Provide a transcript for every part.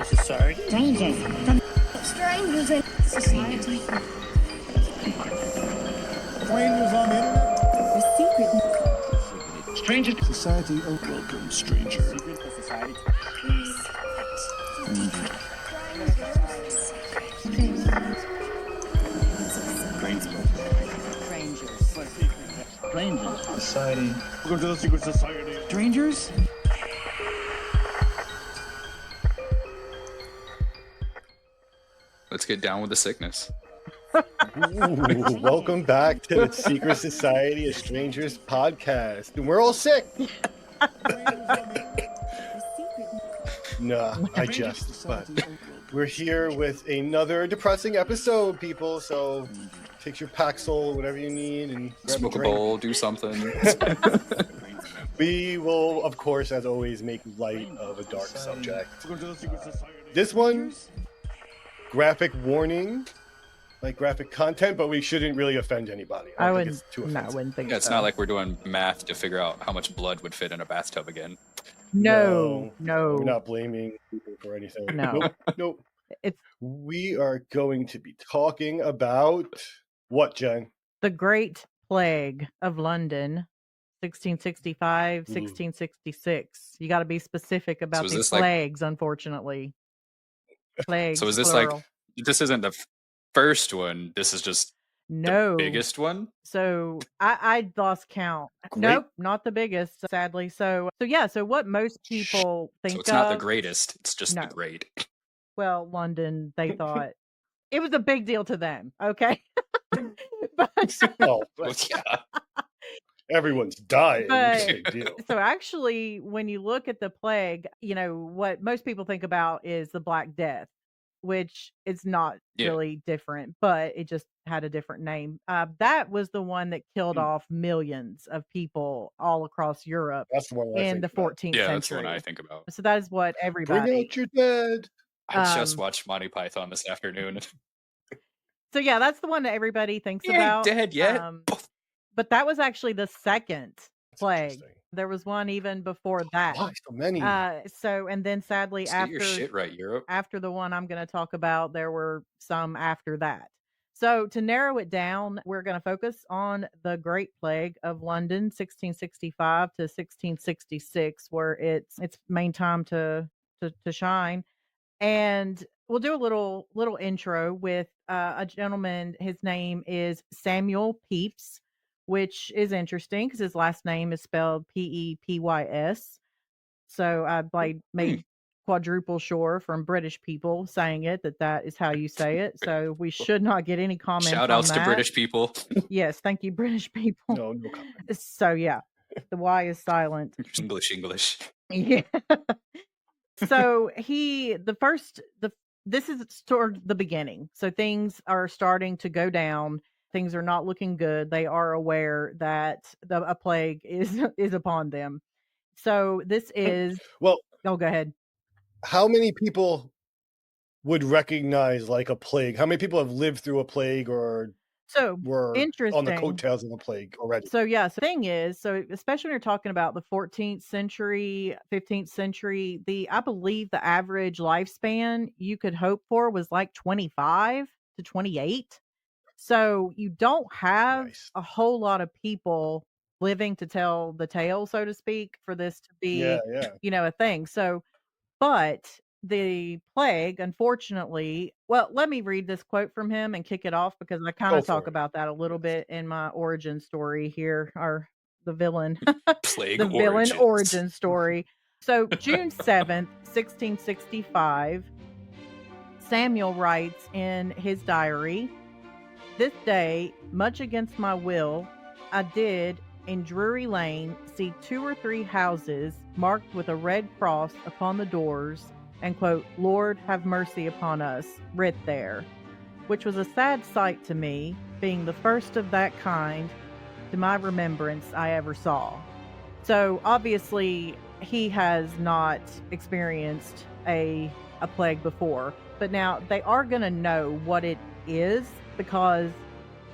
Society. Strangers. Strangers in society. Strangers on the internet. The secret. Strangers. Society, oh, welcome, stranger. Secret to society. Strangers. Society. Welcome to the secret society. Strangers? Let's get down with the sickness. Ooh, welcome back to the Secret Society of Strangers podcast. And we're all sick. Nah, I just, but we're here with another depressing episode, people. So take your Paxil, whatever you need, and grab Smoke a a drink. bowl, do something. We will, of course, as always, make light of a dark subject. Welcome to the secret society. This one, graphic warning, like graphic content, but we shouldn't really offend anybody. I don't wouldn't. think it's too No, I offensive. wouldn't think Yeah, it's so. not like we're doing math to figure out how much blood would fit in a bathtub again. No. We're not blaming people for anything. No. Nope. It's We are going to be talking about what, Jen? the Great Plague of London, 1665, Ooh. 1666. You got to be specific about is these this like- plagues, unfortunately. Plagues. So is this plural. like, this isn't the first one, this is just no the biggest one? So I lost count. Great. Nope, not the biggest, sadly. So what most people think So it's not the of- greatest, it's just No. the great. Well, London, they thought it was a big deal to them. Okay. but Oh, Well, yeah. everyone's dying. But- It's a big deal. so actually, when you look at the plague, what most people think about is the Black Death, which is not Yeah. really different, but it just had a different name. That was the one that killed Hmm. off millions of people all across Europe That's the one I in think the about. 14th Yeah, that's the century. one I think about. So that is what Bring everybody. out your dead. I just Um, watched Monty Python this afternoon. So yeah, that's the one that everybody thinks He ain't about. dead yet. But that was actually the second That's plague. interesting. There was one even before that. Why so many? And then sadly Let's get your shit right, Europe. after the one I'm going to talk about, there were some after that. So to narrow it down, we're going to focus on the Great Plague of London, 1665 to 1666, where it's main time to shine. And we'll do a little intro with a gentleman. His name is Samuel Pepys, which is interesting because his last name is spelled Pepys. So I made quadruple sure from British people saying it that is how you say it. So we should not get any comments. Shout on outs to that. British people. Yes, thank you, British people. no comment. So yeah, the Y is silent. English. Yeah. So this is toward the beginning. So things are starting to go down. Things are not looking good. They are aware that a plague is upon them. So this is. Well, Oh, go ahead. how many people would recognize like a plague? How many people have lived through a plague or So were on the interesting. coattails of a plague already? So yeah, so the thing is, so especially when you're talking about the 14th century, 15th century, I believe the average lifespan you could hope for was like 25 to 28. So you don't have Nice. a whole lot of people living to tell the tale, so to speak, for this to be, Yeah. a thing. So, but the plague, unfortunately, well, let me read this quote from him and kick it off because I kind Go of for talk it. about that a little bit in my origin story here, or the villain, Plague the villain origins. origin story. So June 7th, 1665, Samuel writes in his diary, "This day, much against my will, I did in Drury Lane see 2 or 3 houses marked with a red cross upon the doors, and quote, 'Lord have mercy upon us,' writ there, which was a sad sight to me, being the first of that kind to my remembrance I ever saw." So obviously he has not experienced a plague before, but now they are going to know what it is, because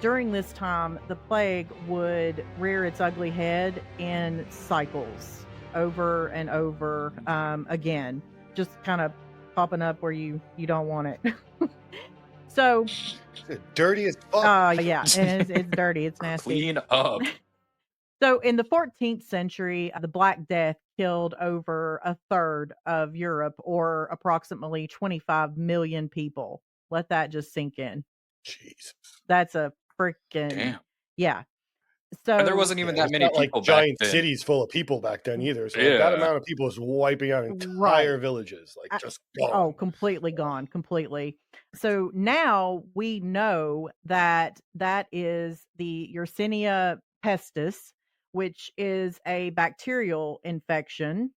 during this time the plague would rear its ugly head in cycles. over and over again, just kind of popping up where you don't want it. So, It's dirty as fuck. yeah, and it's dirty. It's nasty. Clean up. So in the 14th century, the Black Death killed over a third of Europe, or approximately 25 million people. Let that just sink in. Jesus. That's a freaking Damn. yeah. So And there wasn't even that It's many not like people back giant then. cities full of people back then either. So like, that Yeah. amount of people is wiping out entire villages, like just gone. Oh, completely gone, completely. So now we know that that is the Yersinia pestis, which is a bacterial infection.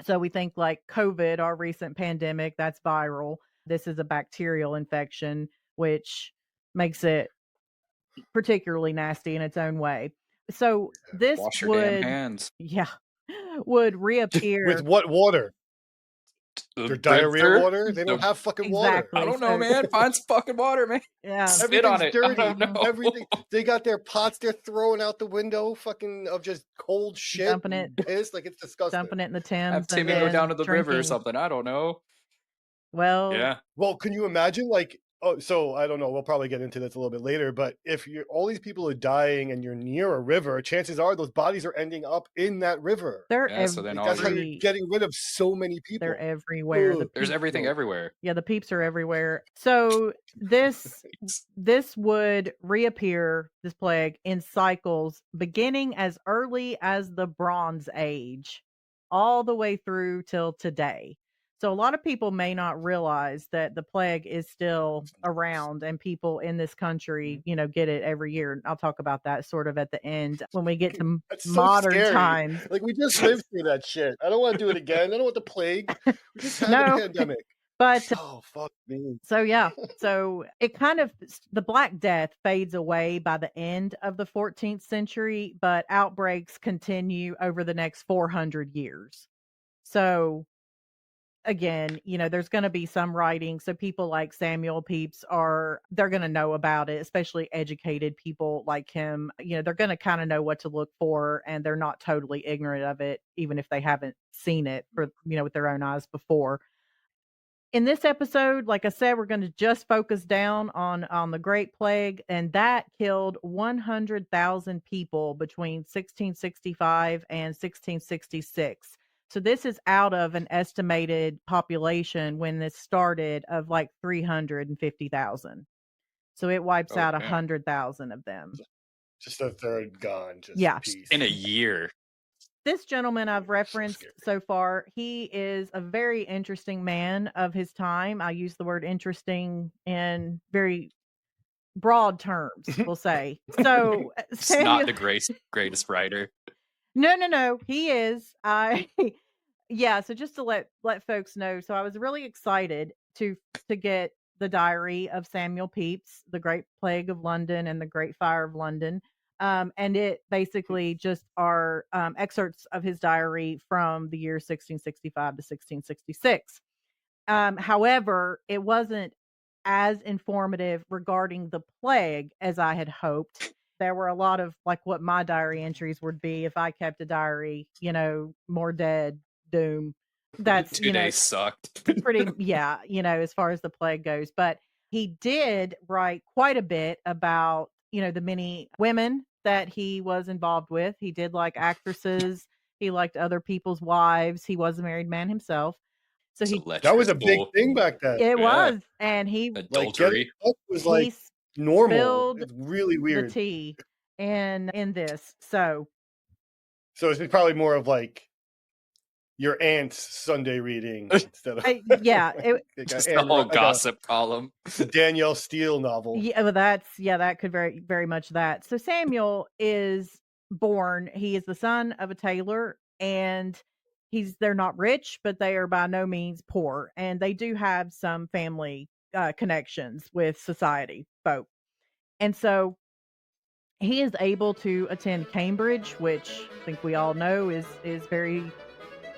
So we think like COVID, our recent pandemic, that's viral. This is a bacterial infection, which makes it particularly nasty in its own way. So this Wash your damn would, hands. yeah, would reappear. With what water? Their diarrhea Rinser? water? They don't have fucking water. Exactly. I don't know, So- man. Find some fucking water, man. Yeah. Spit on it. Everything's dirty. I don't know. Everything. They got their pots they're throwing out the window, fucking of just cold shit. Dumping it. and piss. Like it's disgusting. Dumping it in the Thames. Have Timmy and go then down to the river or drinking. something. I don't know. Well, Yeah. Well, can you imagine? Like, oh, so I don't know. We'll probably get into this a little bit later. But if you're all these people are dying and you're near a river, chances are those bodies are ending up in that river. they're Yeah, so then all That's how your- you're getting rid of so many people. they're everywhere. Ugh. The There's peeps- everything everywhere. Yeah, the peeps are everywhere. So this would reappear, this plague, in cycles beginning as early as the Bronze Age, all the way through till today. So a lot of people may not realize that the plague is still around and people in this country, get it every year. I'll talk about that sort of at the end when we get to That's so modern scary. times. Like we just lived through that shit. I don't want to do it again. I don't want the plague. We just had No. the pandemic. But Oh fuck me. so yeah, so it kind of, the Black Death fades away by the end of the 14th century, but outbreaks continue over the next 400 years. So again, there's going to be some writing. So people like Samuel Pepys they're going to know about it, especially educated people like him. They're going to kind of know what to look for, and they're not totally ignorant of it, even if they haven't seen it with their own eyes before. In this episode, like I said, we're going to just focus down on the Great Plague, and that killed 100,000 people between 1665 and 1666. So this is out of an estimated population when this started of like 350,000. So it wipes out Okay. 100,000 of them. Just a third gone. Just Yeah. peace. In a year. This gentleman I've referenced scary. so far, he is a very interesting man of his time. I use the word interesting in very broad terms, we'll say. So It's not the greatest writer. No. He is. Yeah. So just to let folks know, so I was really excited to get the diary of Samuel Pepys, The Great Plague of London and the Great Fire of London. And it basically just are excerpts of his diary from the year 1665 to 1666. However, it wasn't as informative regarding the plague as I had hoped. There were a lot of like what my diary entries would be if I kept a diary, more dead, doom. That's 2 days sucked. pretty, yeah, as far as the plague goes. But he did write quite a bit about, the many women that he was involved with. He did like actresses. He liked other people's wives. He was a married man himself. So It's a he, That was a lecherous big bull. thing back then. it Yeah. was, and he, Like Adultery. getting fucked was he like normal. spilled It's really the weird. tea in this. So So it's probably more of like your aunt's Sunday reading instead of yeah, it, like Just a- the whole like a gossip column. Danielle Steele novel. yeah, well, that could very, very much that. So Samuel is born. He is the son of a tailor, and they're not rich, but they are by no means poor, and they do have some family connections with society folk. And so he is able to attend Cambridge, which I think we all know is very,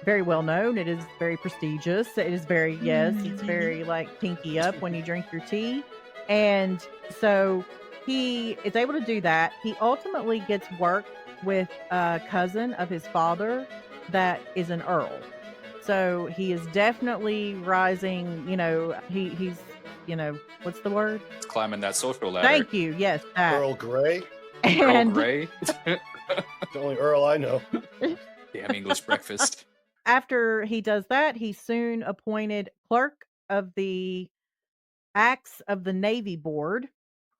very well known. It is very prestigious. It is very, yes, it's very like pinky up when you drink your tea. And so he is able to do that. He ultimately gets work with a cousin of his father that is an earl. So he is definitely rising, he's, what's the word? It's climbing that social ladder. Thank you. Yes, that. Earl Grey, Earl And Grey. the only Earl I know. Damn English breakfast. after he does that, he's soon appointed clerk of the Acts of the Navy Board.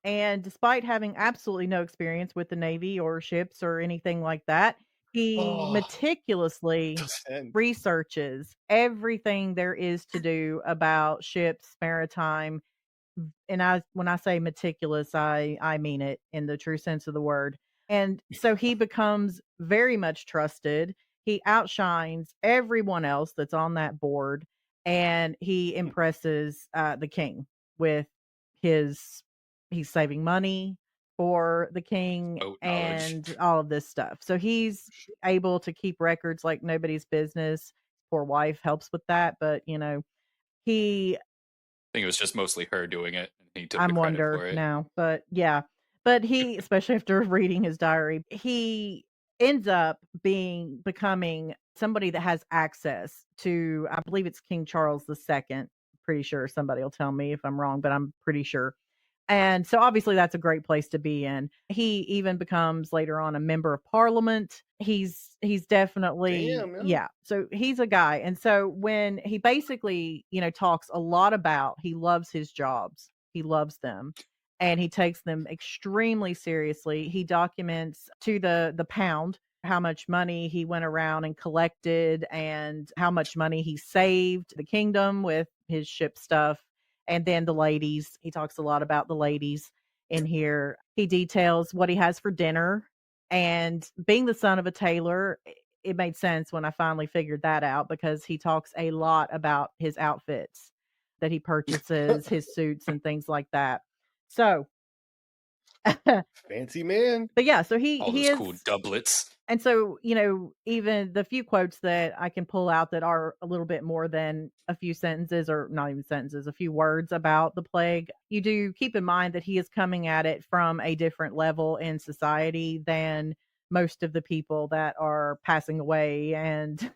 And despite having absolutely no experience with the Navy or ships or anything like that, he Oh, meticulously doesn't end. researches everything there is to do about ships, maritime. And when I say meticulous, I mean it in the true sense of the word. And so he becomes very much trusted. He outshines everyone else that's on that board, and he impresses the king with his he's saving money for the king Boat knowledge. and all of this stuff. So he's able to keep records like nobody's business. Poor wife helps with that, but he I think it was just mostly her doing it, and he took I'm the credit wonder for it. now, but yeah. But he, especially after reading his diary, he ends up becoming somebody that has access to, I believe it's King Charles II. Pretty sure somebody will tell me if I'm wrong, but I'm pretty sure. And so obviously that's a great place to be in. He even becomes later on a member of parliament. He's definitely Damn, man. yeah. So he's a guy. And so when he basically, talks a lot about he loves his jobs. He loves them and he takes them extremely seriously. He documents to the pound how much money he went around and collected and how much money he saved the kingdom with his ship stuff. And then the ladies, he talks a lot about the ladies in here. He details what he has for dinner. And being the son of a tailor, it made sense when I finally figured that out because he talks a lot about his outfits that he purchases, his suits and things like that. So, Fancy man. but yeah, so All he those is cool doublets. and so, even the few quotes that I can pull out that are a little bit more than a few sentences or not even sentences, a few words about the plague, you do keep in mind that he is coming at it from a different level in society than most of the people that are passing away and,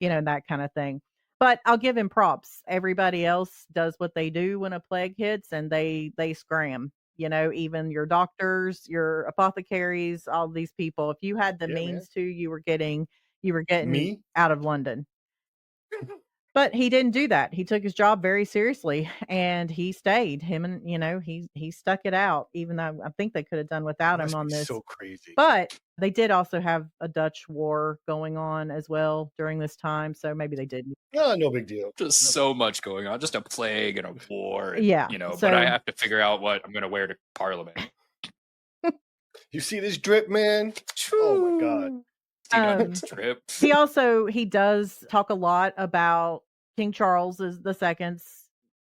that kind of thing. But I'll give him props. Everybody else does what they do when a plague hits and they scram. Even your doctors, your apothecaries, all these people, if you had the Yeah, man. means to, you were getting Me? out of London. But he didn't do that. He took his job very seriously and he stayed. Him and he stuck it out, even though I think they could have done without him Must on be this. so crazy. But they did also have a Dutch war going on as well during this time, so maybe they didn't. No big deal. Just so much going on. Just a plague and a war. And, Yeah, but I so- have to figure out what I'm going to wear to Parliament. You see this drip, man? Oh my god. Trip. He does talk a lot about King Charles II's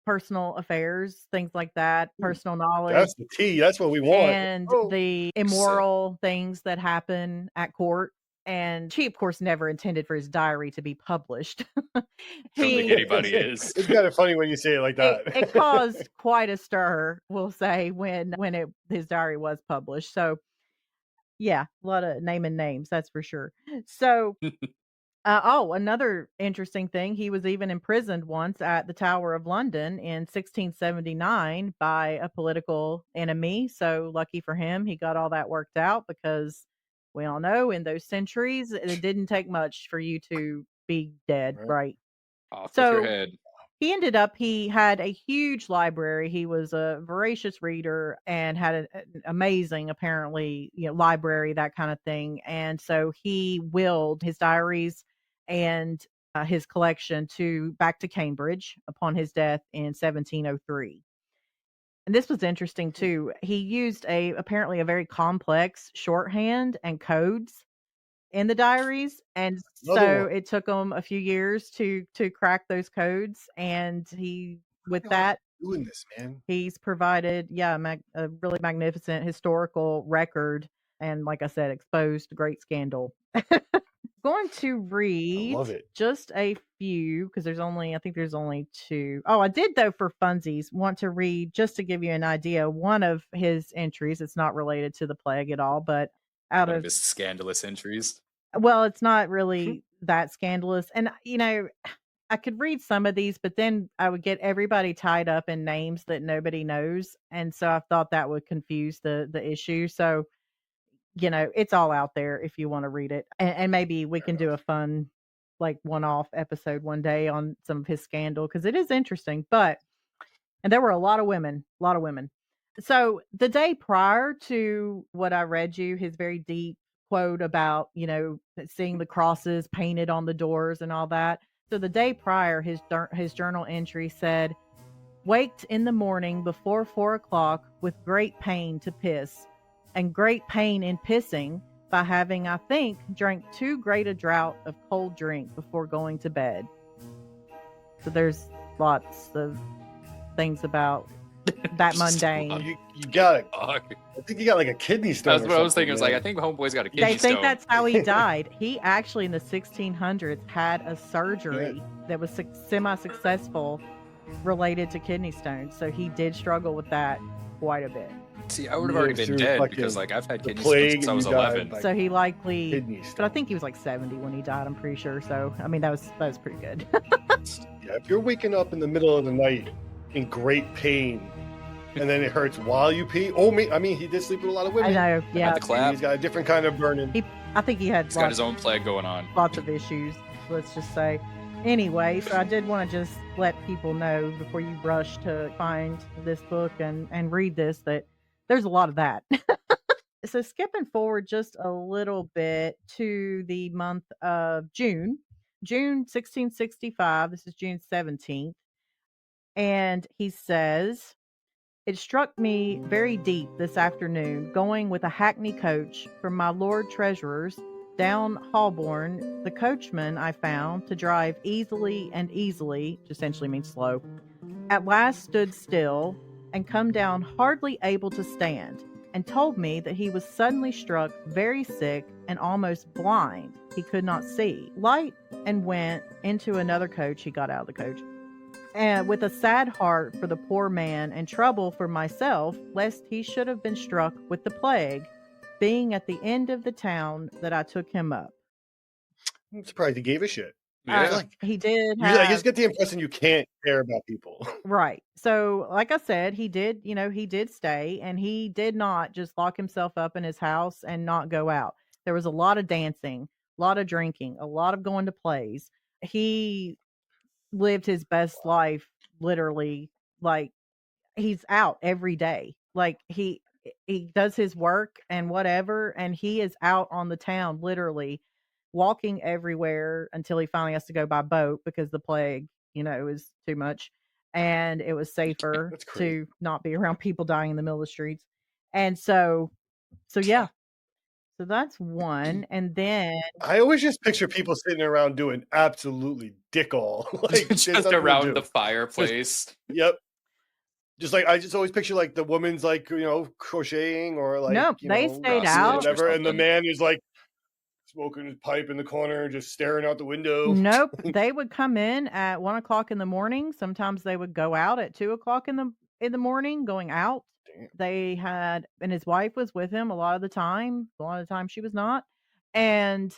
personal affairs, things like that, personal knowledge, That's the tea. That's what we want. and Oh. the immoral things that happen at court. And she, of course, never intended for his diary to be published. Don't think anybody is. It's kind of funny when you say it like that. It caused quite a stir, we'll say, when his diary was published. So, yeah, a lot of naming names, that's for sure. So, another interesting thing, he was even imprisoned once at the Tower of London in 1679 by a political enemy. So, lucky for him, he got all that worked out because we all know in those centuries, it didn't take much for you to be dead, right? Off with your head. He had a huge library. He was a voracious reader and had an amazing, apparently, library, that kind of thing. And so he willed his diaries and his collection back to Cambridge upon his death in 1703. And this was interesting too. He used apparently a very complex shorthand and codes in the diaries, and so it took him a few years to crack those codes. And Doing this, man. he's provided a really magnificent historical record, and like I said, exposed a great scandal. Going to read love it. just a few because I think there's only two. Oh, I did though for funsies want to read just to give you an idea one of his entries. It's not related to the plague at all, but One of his scandalous entries. well, it's not really that scandalous. And, I could read some of these, but then I would get everybody tied up in names that nobody knows. And so I thought that would confuse the issue. So, it's all out there if you want to read it. And maybe we can do a fun, like, one-off episode one day on some of his scandal, because it is interesting. And there were a lot of women. So the day prior to what I read you, his very deep quote about, seeing the crosses painted on the doors and all that. So the day prior, his journal entry said, "Waked in the morning before 4 o'clock with great pain to piss, and great pain in pissing by having, I think, drank too great a draught of cold drink before going to bed." So there's lots of things about that mundane. You got it. Fuck. I think you got like a kidney stone. That's what I was thinking. It was like, I think Homeboy's got a kidney They think stone. that's how he died. He actually in the 1600s had a surgery that was semi-successful related to kidney stones. So he did struggle with that quite a bit. See, I would have already been through dead fucking because, like, I've had the kidney stones plague since I and was you died, 11. like, So he likely, kidney but I stone. think he was like 70 when he died. I'm pretty sure. So I mean, that was pretty good. Yeah, if you're waking up in the middle of the night in great pain, and then it hurts while you pee. I mean, he did sleep with a lot of I women. know. Yeah, the clap. He's got a different kind of burning. I think he had He's got his own plague going on. lots of issues. Let's just say. Anyway, so I did want to just let people know before you rush to find this book and read this that there's a lot of that. So skipping forward just a little bit to the month of June 1665. This is June 17th. And he says, "It struck me very deep this afternoon, going with a hackney coach from my Lord Treasurer's down Holborn, the coachman I found to drive easily, which essentially means slow, at last stood still and come down hardly able to stand, and told me that he was suddenly struck very sick and almost blind. He could not see. Light and went into another coach." He got out of the coach. "And with a sad heart for the poor man and trouble for myself, lest he should have been struck with the plague, being at the end of the town that I took him up." I'm surprised he gave a shit. Yeah. He did I just have, get the impression you can't care about people. right. So, like I said, he did stay, and he did not just lock himself up in his house and not go out. There was a lot of dancing, a lot of drinking, a lot of going to plays. He lived his best life, literally. Like, he's out every day. Like, he does his work and whatever, and he is out on the town, literally walking everywhere until he finally has to go by boat because the plague, is too much, and it was safer That's crazy. to not be around people dying in the middle of the streets. And so yeah. So that's one. And then I always just picture people sitting around doing absolutely dick all. Like there's Just nothing to around do. the fireplace. Yep. Just like I just always picture like the woman's like crocheting or like no, they stayed gossip out. or whatever, and the something. man is like smoking his pipe in the corner, just staring out the window. Nope. They would come in at 1 o'clock in the morning. Sometimes they would go out at 2 o'clock in the morning, going out. Damn. They had, and his wife was with him a lot of the time. A lot of the time she was not. And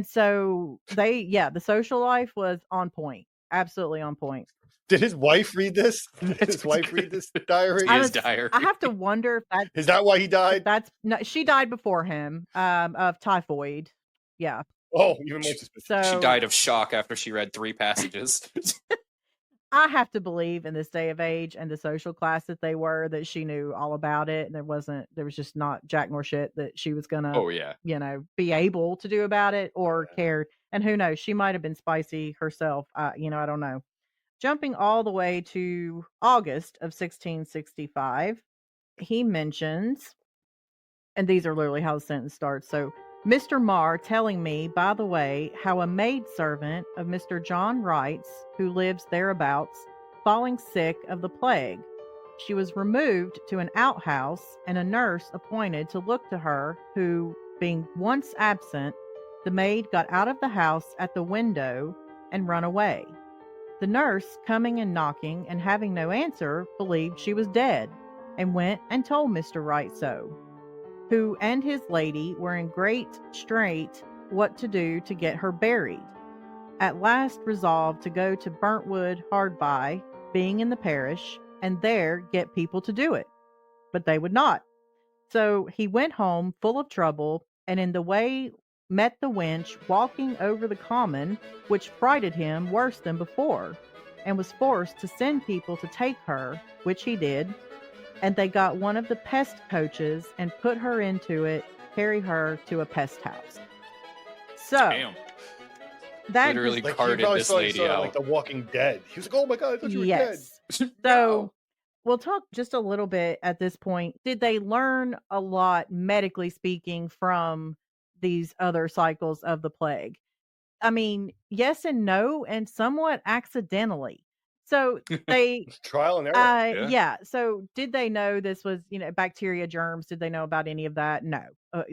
so the social life was on point. Absolutely on point. Did his wife read this? Did his wife read this diary? His diary. I have to wonder if that Is that why he died? no, she died before him, of typhoid. Yeah. Oh, even more suspicious. So She died of shock after she read 3 passages. I have to believe in this day of age and the social class that they were, that she knew all about it. And there was just not jack nor shit that she was gonna, Oh, yeah. be able to do about it or cared. And who knows, she might have been spicy herself. I don't know. Jumping all the way to August of 1665, he mentions, and these are literally how the sentence starts. So, "Mr. Marr telling me, by the way, how a maidservant of Mr. John Wright's, who lives thereabouts, falling sick of the plague. She was removed to an outhouse, and a nurse appointed to look to her, who, being once absent, the maid got out of the house at the window and run away. The nurse, coming and knocking, and having no answer, believed she was dead, and went and told Mr. Wright so, who and his lady were in great strait what to do to get her buried. At last resolved to go to Burntwood hard by, being in the parish, and there get people to do it. But they would not. So he went home full of trouble, and in the way met the wench walking over the common, which frighted him worse than before, and was forced to send people to take her, which he did. And they got one of the pest coaches and put her into it, carry her to a pest house. So Damn. that Literally Like he carted probably this saw lady like out. The Walking Dead. He was like, "Oh my god, I thought you were dead." yes. So we'll talk just a little bit at this point. Did they learn a lot, medically speaking, from these other cycles of the plague? I mean, yes and no, and somewhat accidentally. So they, Trial and error. Yeah. yeah. So did they know this was, bacteria, germs? Did they know about any of that? No.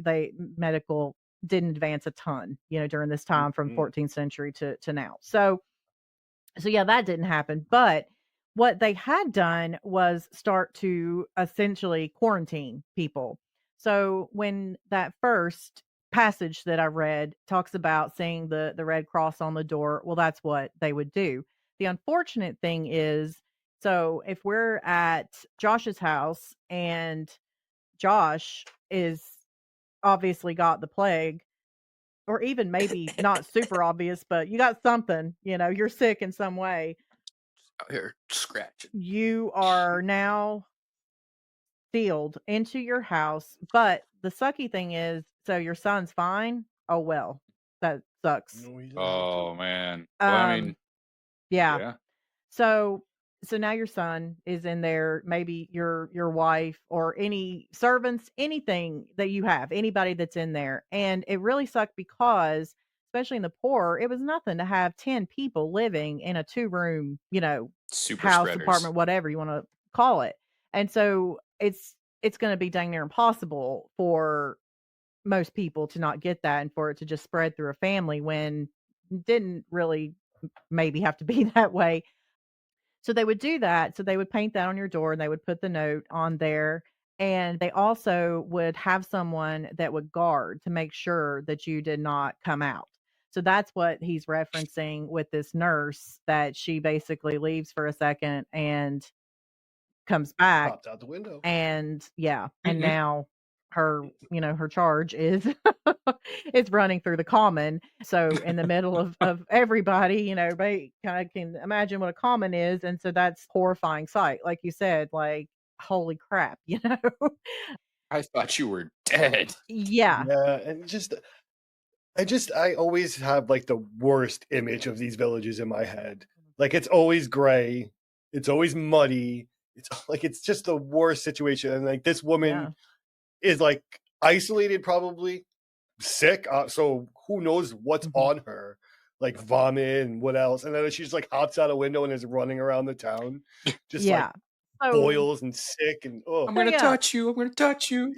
They medical didn't advance a ton, during this time from Mhm. 14th century to now. So yeah, that didn't happen. But what they had done was start to essentially quarantine people. So when that first passage that I read talks about seeing the red cross on the door, well, that's what they would do. The unfortunate thing is, so if we're at Josh's house and Josh is obviously got the plague, or even maybe not super obvious, but you got something, you're sick in some way, Out here scratching. you are now sealed into your house. But the sucky thing is, so your son's fine. Oh well, that sucks. No, he's Oh man. Well, I mean, Yeah. yeah. So now your son is in there, maybe your wife or any servants, anything that you have, anybody that's in there. And it really sucked because, especially in the poor, it was nothing to have 10 people living in a 2-room, Super house, spreaders. apartment, whatever you want to call it. And so it's going to be dang near impossible for most people to not get that and for it to just spread through a family when it didn't really maybe have to be that way. So they would do that. So they would paint that on your door and they would put the note on there. And they also would have someone that would guard to make sure that you did not come out. So that's what he's referencing with this nurse, that she basically leaves for a second and comes back. popped out the window. And yeah, and Mhm. now her charge is is running through the common. So in the middle of everybody, everybody kind of can imagine what a common is. And so that's horrifying sight. Like you said, like, holy crap, I thought you were dead. Yeah. Yeah, and I always have like the worst image of these villages in my head. Like it's always gray, it's always muddy. It's like it's just the worst situation. And like this woman Yeah. is like isolated, probably sick. So who knows what's Mhm. on her? Like vomit and what else? And then she just like hops out a window and is running around the town, just like Yeah. So boils and sick and oh. I'm gonna yeah. touch you. I'm gonna touch you.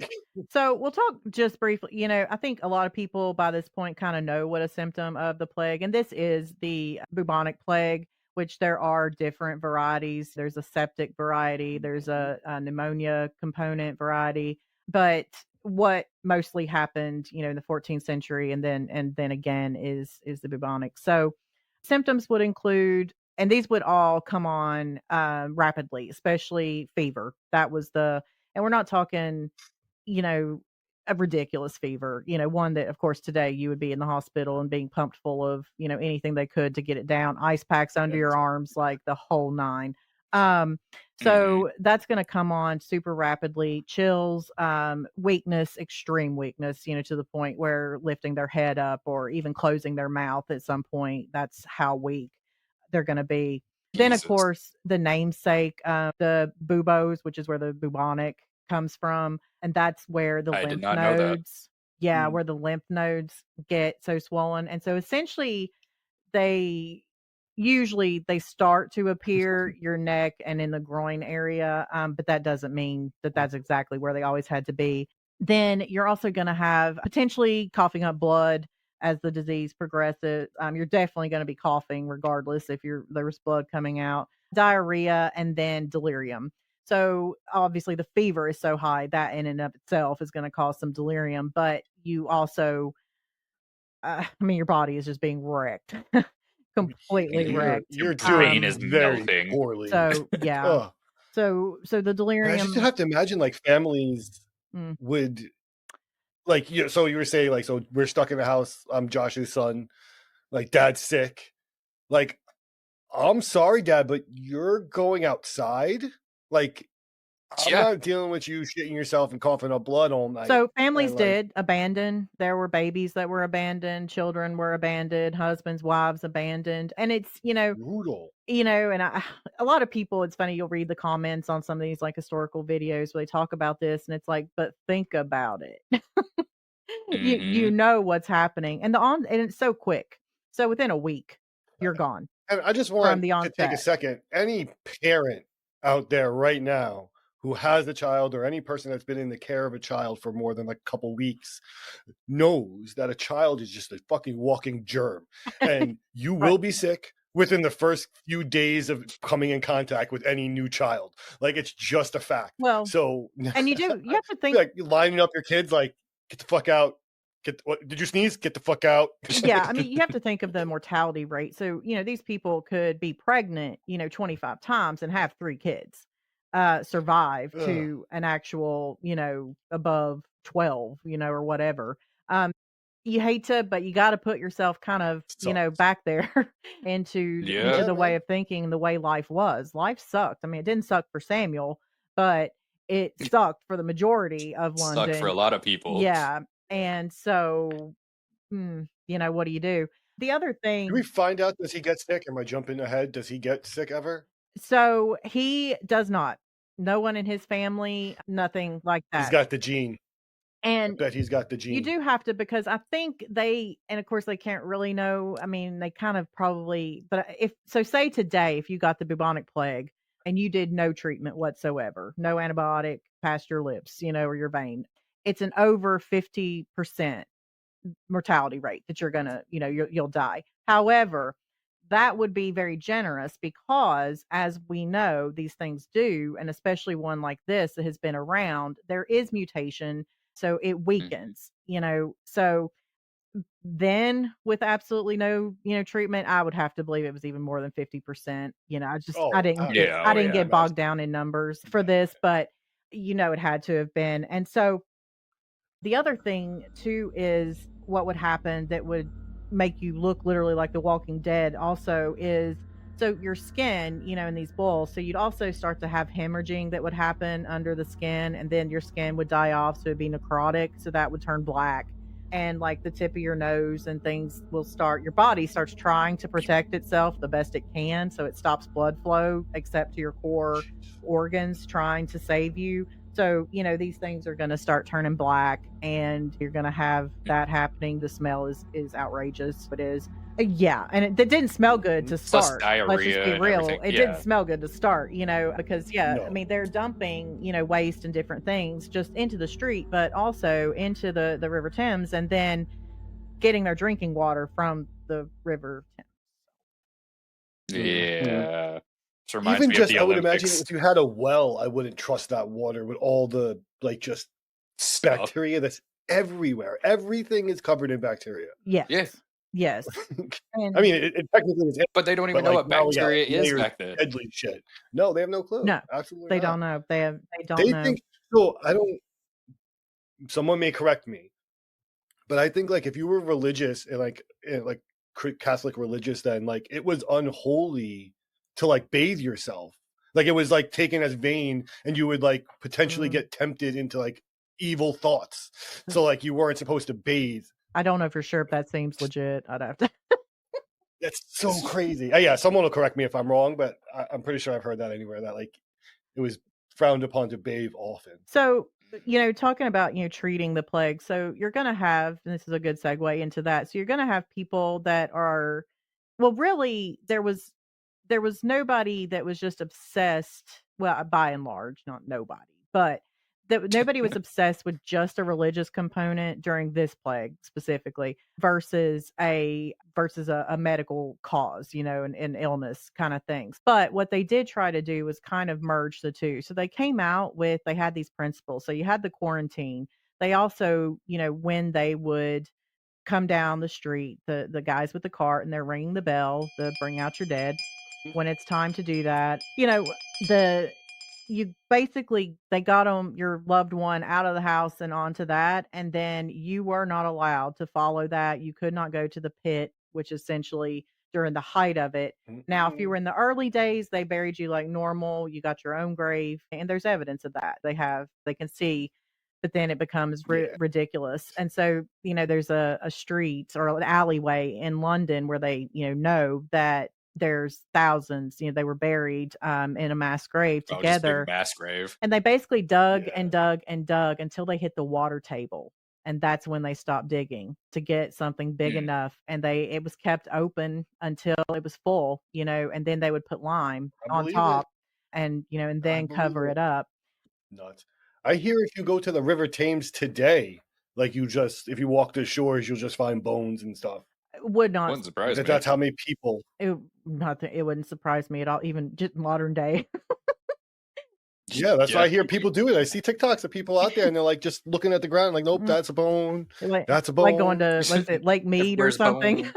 So we'll talk just briefly. I think a lot of people by this point kind of know what a symptom of the plague, and this is the bubonic plague, which there are different varieties. There's a septic variety, there's a pneumonia component variety, but what mostly happened, in the 14th century, and then again is the bubonic. So symptoms would include, and these would all come on rapidly, especially fever. That was and we're not talking you know, a ridiculous fever, one that, of course, today you would be in the hospital and being pumped full of, anything they could to get it down, ice packs under your arms, like the whole nine. So that's going to come on super rapidly, chills, weakness, extreme weakness, to the point where lifting their head up or even closing their mouth at some point, that's how weak they're going to be. Then, of Jesus. course, the namesake, the buboes, which is where the bubonic comes from, and that's where the I did lymph not know that. nodes, where the lymph nodes get so swollen. And so essentially they they start to appear your neck and in the groin area, but that doesn't mean that that's exactly where they always had to be. Then you're also going to have potentially coughing up blood as the disease progresses. You're definitely going to be coughing regardless if there's blood coming out, diarrhea, and then delirium. So obviously the fever is so high that in and of itself is going to cause some delirium, but you also I mean, your body is just being wrecked, completely You're wrecked. Your doing brain is very melting. poorly. So yeah, Ugh. so the And I just delirium. have to imagine like families Mm. would like so you were saying like so we're stuck in the house. I'm Josh's son. Like dad's sick. Like I'm sorry, Dad, but you're going outside. Like I'm Yeah. not dealing with you shitting yourself and coughing up blood all night. So families And like did abandon. There were babies that were abandoned, children were abandoned, husbands, wives abandoned, and it's brutal. and a lot of people. It's funny. You'll read the comments on some of these like historical videos where they talk about this, and it's like, but think about it. You Hmm. know what's happening, and it's so quick. So within a week, you're gone And I just from want the to take a onset. second. Any parent out there right now who has a child or any person that's been in the care of a child for more than like a couple weeks knows that a child is just a fucking walking germ and you Right. will be sick within the first few days of coming in contact with any new child. Like it's just a fact. Well, So and you have to think. like lining up your kids like get the fuck out. What did you sneeze? Get the fuck out. Yeah, I mean, you have to think of the mortality rate. So, these people could be pregnant, 25 times and have 3 kids, survive Ugh, to an actual, above 12, or whatever. Um, you hate to, but you got to put yourself kind of, sucks. back there into Yeah. the way Man. of thinking, the way life was. Life sucked. I mean, it didn't suck for Samuel, but it sucked for the majority of Sucked for a London. lot of people. Yeah. And so what do you do? The other Do we thing, find out, does he get sick? Am I jumping ahead? Does he get sick ever? so he does not. No one in his family, nothing like He's that. got the gene. I And bet he's got the you gene. do have to, because I think and of course they can't really know. I mean, they kind of probably, but say today, if you got the bubonic plague and you did no treatment whatsoever, no antibiotic past your lips, or your vein, it's an over 50% mortality rate that you're gonna, you'll die. However, that would be very generous because, as we know, these things do, and especially one like this that has been around, there is mutation, so it Mhm. weakens. So then with absolutely no, treatment, I would have to believe it was even more than 50%. I Oh, didn't get Yeah. I Oh, didn't yeah. get bogged down in numbers for this, but it had to have been. And so the other thing too is what would happen that would make you look literally like the Walking Dead also is, so your skin, in these boils, so you'd also start to have hemorrhaging that would happen under the skin, and then your skin would die off, so it'd be necrotic, so that would turn black. And like the tip of your nose and things will start, your body starts trying to protect itself the best it can, so it stops blood flow except to your core organs, trying to save you. So, these things are going to start turning black, and you're going to have that happening. The smell is outrageous. It is. Yeah. And it didn't smell good to Plus start. Let's just diarrhea be and real. everything. It Yeah. didn't smell good to start, because, I no. mean, they're dumping, waste and different things just into the street, but also into the River Thames, and then getting their drinking water from the River Thames. Yeah. This reminds Even me of just, the I would imagine Olympics if you had a well, I wouldn't trust that water with all the like just stuff. bacteria that's everywhere. Everything is covered in bacteria. Yes. Yeah. Yes. And I mean, it technically is, But they don't even but know like what now we got bacteria like is layers back of then. deadly shit. No, they have no clue. no, Absolutely they not. don't know. They don't They know. think so. I don't. Someone may correct me, but I think like if you were religious and like Catholic religious, then like it was unholy to like bathe yourself. Like it was like taken as vain, and you would like potentially Mm. get tempted into like evil thoughts. So like you weren't supposed to bathe. I don't know for sure if that seems legit. I'd have to. That's so crazy. Yeah, someone will correct me if I'm wrong, but I'm pretty sure I've heard that anywhere that like it was frowned upon to bathe often. So, talking about, treating the plague. So you're going to have, and this is a good segue into that. So you're going to have people that are, well, really, there was nobody that was just obsessed. Well, by and large, not nobody, but that nobody was obsessed with just a religious component during this plague specifically versus a medical cause, and illness kind of things. But what they did try to do was kind of merge the two. So they had these principles. So you had the quarantine. They also, when they would come down the street, the guys with the cart, and they're ringing the bell to bring out your dead. When it's time to do that, the you basically they got your loved one out of the house and onto that, and then you were not allowed to follow that. You could not go to the pit, which essentially during the height of it. Now, if you were in the early days, they buried you like normal. You got your own grave, and there's evidence of that. They can see, but then it becomes Yeah. ridiculous. And so, there's a street or an alleyway in London where they, know that there's thousands, they were buried in a mass grave Just big together. mass grave. And they basically dug Yeah. and dug and dug until they hit the water table. And that's when they stopped digging to get something big enough. And it was kept open until it was full, and then they would put lime I on believe top it. and, and I then cover believe it up. Nuts. I hear if you go to the River Thames today, like if you walk the shores, you'll just find bones and stuff. Would not. Wouldn't surprise me. That's how many people. It wouldn't surprise me at all, even just modern day. Yeah, that's why I hear people do it. I see TikToks of people out there, and they're like just looking at the ground, like, nope, that's a bone. That's a bone. Like going to, what's it, Lake Mead or something?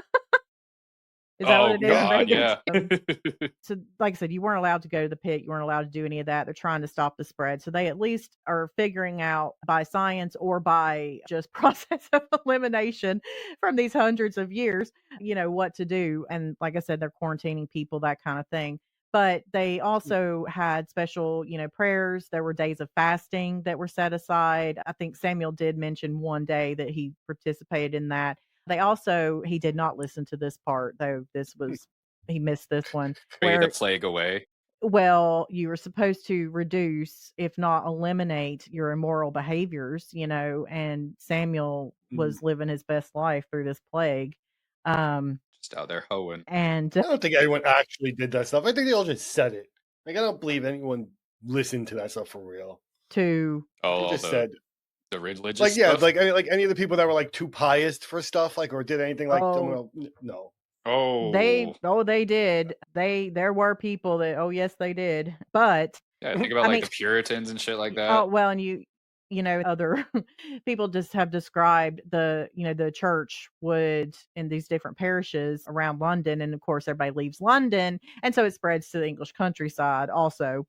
Is that what it is in Vegas? Yeah. So, like I said, you weren't allowed to go to the pit. You weren't allowed to do any of that. They're trying to stop the spread. So they at least are figuring out by science or by just process of elimination from these hundreds of years, what to do. And like I said, they're quarantining people, that kind of thing. But they also had special, prayers. There were days of fasting that were set aside. I think Samuel did mention one day that he participated in that. He did not listen to this part, though he missed this one. Pray the plague away. Well, you were supposed to reduce, if not eliminate, your immoral behaviors, and Samuel was living his best life through this plague. Just out there hoeing. And I don't think anyone actually did that stuff. I think they all just said it. Like, I don't believe anyone listened to that stuff for real. They just said the religious like, yeah, stuff? like any of the people that were like too pious for stuff, like, or did anything like no. They did. There were people that, yes, they did. But yeah, think about the Puritans and shit like that. Oh, well, and other people just have described the church would in these different parishes around London. And of course, everybody leaves London. And so it spreads to the English countryside also.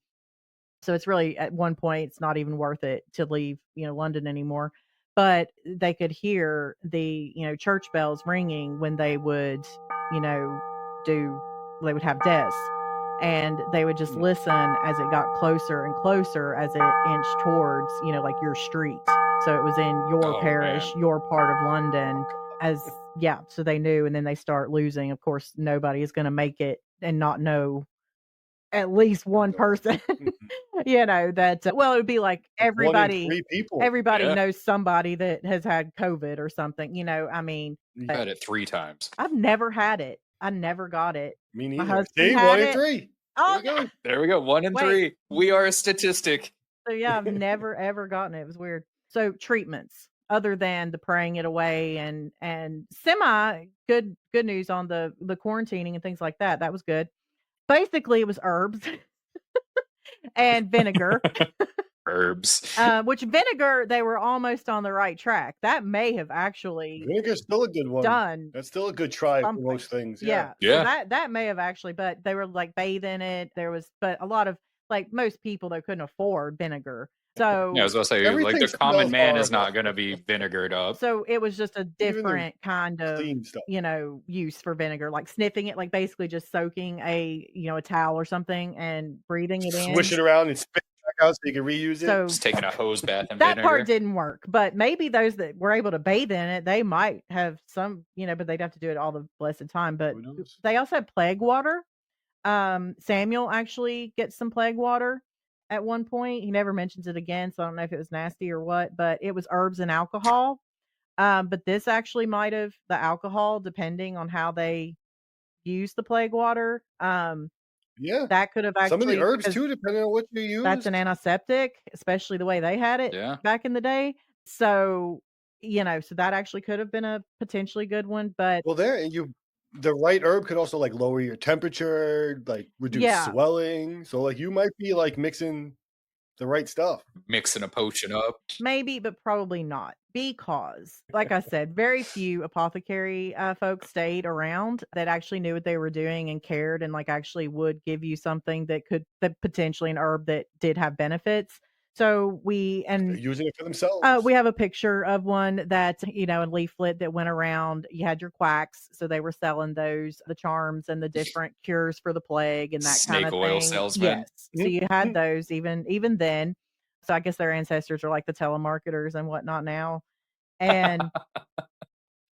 So it's really, at one point, it's not even worth it to leave, London anymore. But they could hear the, church bells ringing when they would, they would have deaths. And they would just listen as it got closer and closer as it inched towards, like your street. So it was in your parish, your part of London. So they knew, and then they start losing. Of course, nobody is going to make it and not know at least one person, that, it would be like everybody, 1 in 3 people. Everybody knows somebody that has had COVID or something, You've had it 3 times. I've never had it. I never got it. Me My neither. husband See, had 1 in it. 3. Oh, There we go. 1 in 3. We are a statistic. So yeah, I've never ever gotten it. It was weird. So treatments other than the praying it away and semi good news on the quarantining and things like that. That was good. Basically, it was herbs and vinegar. Herbs. Which vinegar, they were almost on the right track. That may have actually Vinegar's still a good one. done. That's still a good try something. for most things. Yeah. Yeah. So that may have actually, but they were like bathing it. But a lot of, like, most people that couldn't afford vinegar. So Yeah, I was going to say, like, Everything the common smells man is horrible. not going to be vinegared up. So it was just a different kind of, clean stuff. use for vinegar, like sniffing it, like basically just soaking a towel or something and breathing it in. Swish it around and spit it back out so you can reuse it. So Just taking a hose bath in that vinegar. part didn't work, but maybe those that were able to bathe in it, they might have some, but they'd have to do it all the blessed time. But Who knows? they also had plague water. Samuel actually gets some plague water at one point. He never mentions it again, so I don't know if it was nasty or what, but it was herbs and alcohol. But this actually might have the alcohol, depending on how they use the plague water. Yeah. That could have actually, Some of the herbs because too, depending on what you use. that's an antiseptic, especially the way they had it back in the day. So, so that actually could have been a potentially good one. But Well, the right herb could also like lower your temperature, like reduce swelling. So like you might be like mixing the right stuff. Mixing a potion up. Maybe, but probably not. Because, like I said, very few apothecary folks stayed around that actually knew what they were doing and cared and like actually would give you something that potentially an herb that did have benefits. So They're using it for themselves. we have a picture of one that, a leaflet that went around. You had your quacks. So they were selling those, the charms and the different cures for the plague and that kind Snake of oil thing. salesman. Yes. So you had those even then. So I guess their ancestors are like the telemarketers and whatnot now. And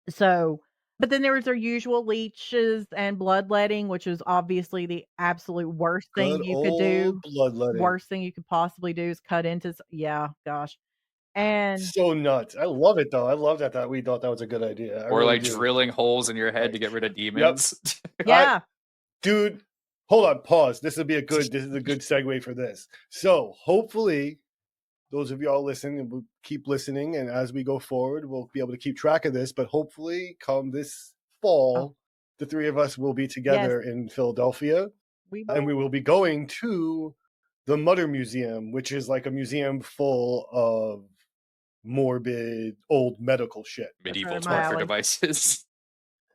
so, but then there was their usual leeches and bloodletting, which was obviously the absolute worst thing Good you could do. old bloodletting. Worst thing you could possibly do is cut into, yeah, gosh. And So nuts. I love it though. I love that we thought that was a good idea. I Or really like do. drilling holes in your head to get rid of demons. yeah, Dude, hold on, pause. This is a good segue for this. So hopefully those of y'all listening will keep listening, and as we go forward, we'll be able to keep track of this. But hopefully, come this fall, the three of us will be together in Philadelphia, and we will be going to the Mutter Museum, which is like a museum full of morbid old medical shit. Medieval my torture alley. devices.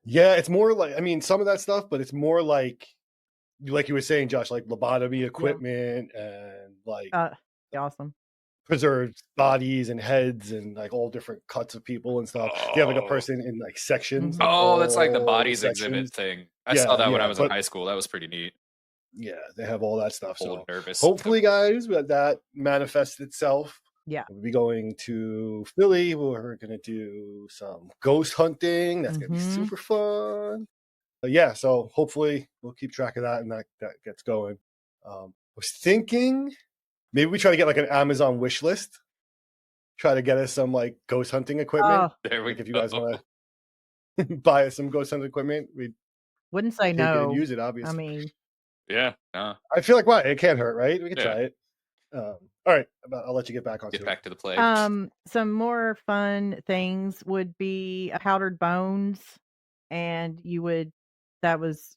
Yeah, it's more like, I mean, some of that stuff, but it's more like you were saying, Josh, like lobotomy equipment and like awesome. preserved bodies and heads and like all different cuts of people and stuff. They have like a person in like sections. Mhm. Oh, that's like the all bodies sections. exhibit thing. I saw that when I was in but- high school. That was pretty neat. Yeah, they have all that stuff. Old So nervous. hopefully, guys, that manifests itself. Yeah. We'll be going to Philly. We're going to do some ghost hunting. That's going to be super fun. Yeah, so hopefully we'll keep track of that and that gets going. I was thinking maybe we try to get like an Amazon wish list. Try to get us some like ghost hunting equipment. There we Like if you go. guys want to buy us some ghost hunting equipment, we Wouldn't say take it and no. use it. Obviously, I mean, Yeah. No. I feel like it can't hurt, right? We can Yeah. try it. All right, I'll let you get back on. Get back to the plague. some more fun things would be powdered bones, and that was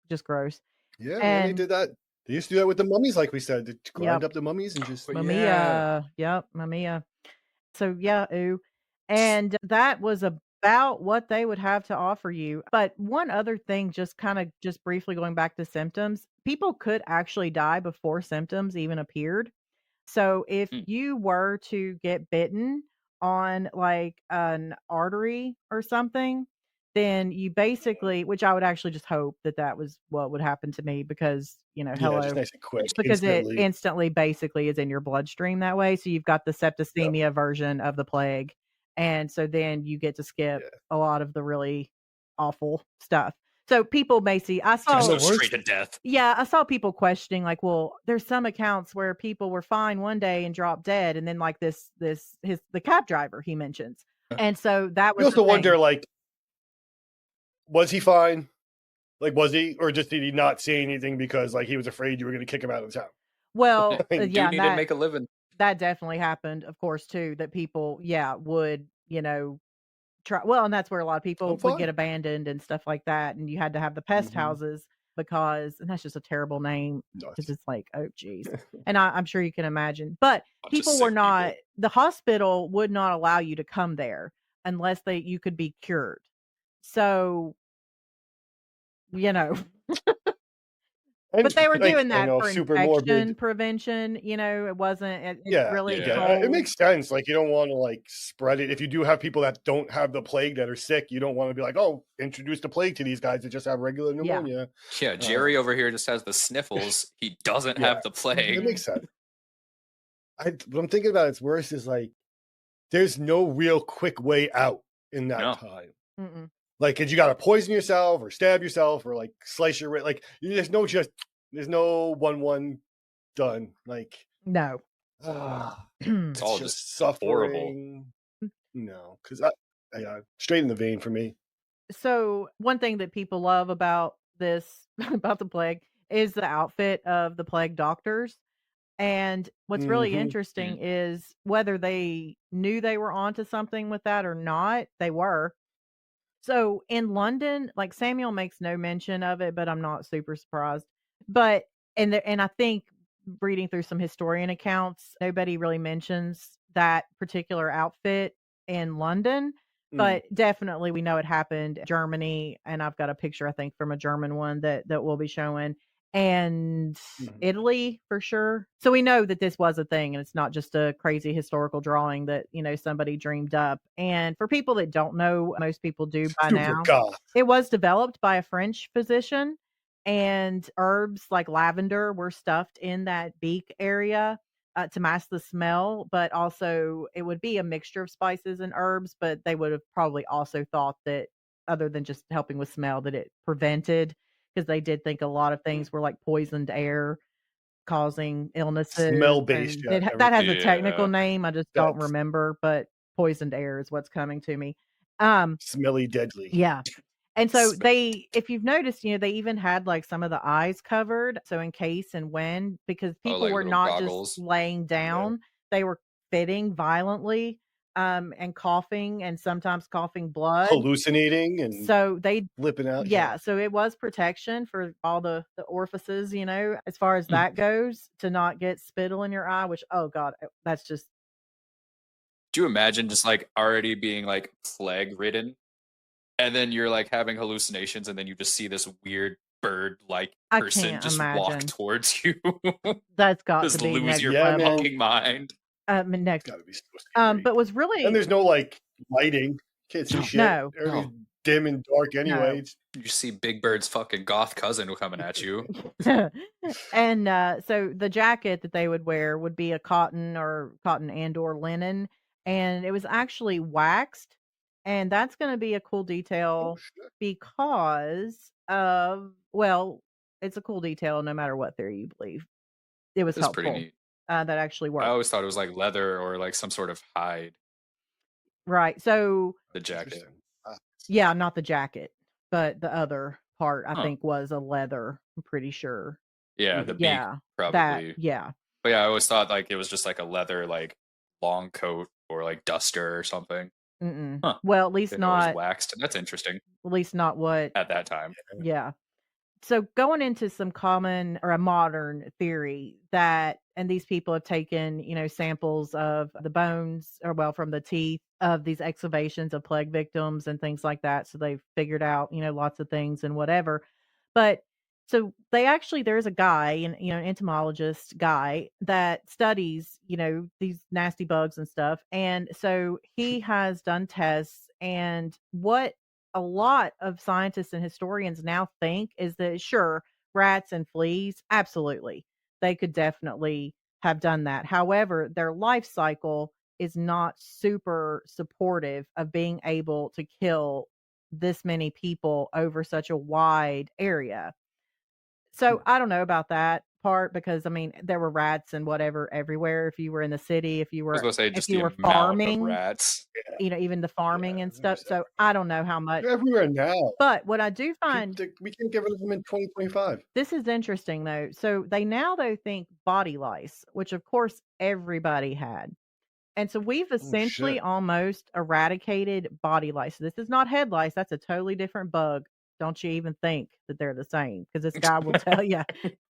just gross. Yeah, and they did that. They used to do that with the mummies, like we said, to grind up the mummies and just. Mamiya. Yep, Mamiya. So ooh. And that was about what they would have to offer you. But one other thing, just briefly going back to symptoms, people could actually die before symptoms even appeared. So if you were to get bitten on like an artery or something, then you basically, which I would actually just hope that was what would happen to me, because hello, just nice and quick, because instantly. it instantly basically is in your bloodstream that way. So you've got the septicemia version of the plague, and so then you get to skip a lot of the really awful stuff. So people may see, I saw Just go straight to death. Yeah, I saw people questioning, like, well, there's some accounts where people were fine one day and dropped dead, and then like the cab driver he mentions, and so that was. You also wonder, like, was he fine? Like, was he, or just did he not say anything because like he was afraid you were going to kick him out of town? Well, Do need to make a living. That definitely happened, of course, too. That people, would try. Well, and that's where a lot of people would get abandoned and stuff like that, and you had to have the pest houses and that's just a terrible name because it's like, oh geez. And I'm sure you can imagine, but people were not. The hospital would not allow you to come there unless you could be cured. So, but they were doing that for infection prevention. It wasn't. It makes sense. Like, you don't want to like spread it. If you do have people that don't have the plague that are sick, you don't want to be like, oh, introduce the plague to these guys that just have regular pneumonia. Yeah, Jerry over here just has the sniffles. He doesn't have the plague. It makes sense. What I'm thinking about it's worse is like, there's no real quick way out in that time. Mm-mm. Like, cause you got to poison yourself or stab yourself or like slice your wrist. Like, there's no 1-1 done. Like, no, it's all just suffering. Horrible. No, because straight in the vein for me. So one thing that people love about this, about the plague, is the outfit of the plague doctors. And what's really interesting is whether they knew they were onto something with that or not, they were. So in London, like Samuel makes no mention of it, but I'm not super surprised. But and I think reading through some historian accounts, nobody really mentions that particular outfit in London, but definitely we know it happened in Germany, and I've got a picture, I think, from a German one that we'll be showing, and Italy for sure. So we know that this was a thing, and it's not just a crazy historical drawing that, somebody dreamed up. And for people that don't know, most people do by Super now, goth. it was developed by a French physician, and herbs like lavender were stuffed in that beak area to mask the smell, but also it would be a mixture of spices and herbs, but they would have probably also thought that other than just helping with smell, that it prevented, because they did think a lot of things were like poisoned air causing illnesses. Smell-based, And yeah, that has a technical Yeah. name. I just don't That's remember, but poisoned air is what's coming to me. smelly deadly. Yeah. And so Smell. if you've noticed, they even had like some of the eyes covered. So in case and when, because people like were little not goggles. just laying down, they were fitting violently, and coughing, and sometimes coughing blood. Hallucinating and So they, flipping out. yeah, so it was protection for all the orifices, as far as that goes, to not get spittle in your eye, which, oh God, that's just, Do you imagine just like already being like plague ridden, and then you're like having hallucinations, and then you just see this weird bird like I person can't just walk imagine. towards you? That's got Just to be lose next your Yeah, level. man. fucking mind. Next. Gotta be so scary. But was And really, there's no like lighting. Can't see shit. No. Everything's dim and dark anyway. It's You see Big Bird's fucking goth cousin coming at you. and so the jacket that they would wear would be a cotton and or linen, and it was actually waxed, and that's going to be a cool oh detail shit. because of, well, it's a cool detail no matter what theory you believe. It was This is pretty helpful. neat. That actually I worked. always thought it was like leather or like some sort of hide, Right. So the jacket. Interesting. yeah, not the jacket, but the other part I Huh. think was a leather. I'm pretty sure. Yeah, the beak Yeah. That, probably. yeah. But yeah, I always thought like it was just like a leather like long coat or like duster or something. Mm-mm. Huh. Well, at least Didn't know it was not, waxed. That's interesting what, at that time. yeah. So going into some common or a modern theory that, and these people have taken, samples of the bones, or well, from the teeth of these excavations of plague victims and things like that. So they've figured out, lots of things and whatever. But so there's a guy, an entomologist guy that studies, these nasty bugs and stuff. And so he has done tests, and what a lot of scientists and historians now think is that, sure, rats and fleas, absolutely, they could definitely have done that. However, their life cycle is not super supportive of being able to kill this many people over such a wide area. So I don't know about that part, because I mean there were rats and whatever everywhere. If you were in the city, if you I was were gonna say if just you the were amount of farming, rats. even the farming Yeah, and there's stuff. So I don't know how much. They're everywhere now. But what I do find, We can't get rid of them in 2025. this is interesting though. So they now though think body lice, which of course everybody had. And so we've essentially shit. almost eradicated body lice. This is not head lice. That's a totally different bug. Don't you even think that they're the same, because this guy will tell you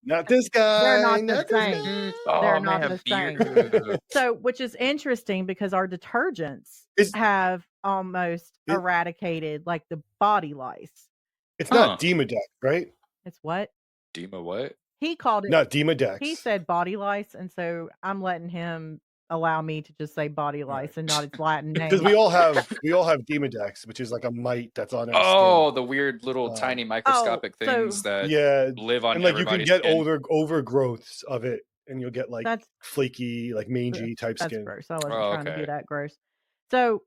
Not this guy. they're not the Not this same. guy. Oh They're man, not the same. beard. So, which is interesting because our detergents It's- have almost eradicated like the body lice. It's Huh. not Demodex, right? It's what? Dima what? He called it. Not Demodex. He said body lice, and so I'm letting him allow me to just say body lice and not its Latin name. Because we all have Demodex, which is like a mite that's on our Oh, the weird little tiny Oh, microscopic so- things skin. that Yeah, live on and like you can everybody's get skin. overgrowths of it, and you'll get like That's flaky, like mangy type that's skin. gross. I wasn't Oh, trying to be okay. that gross. So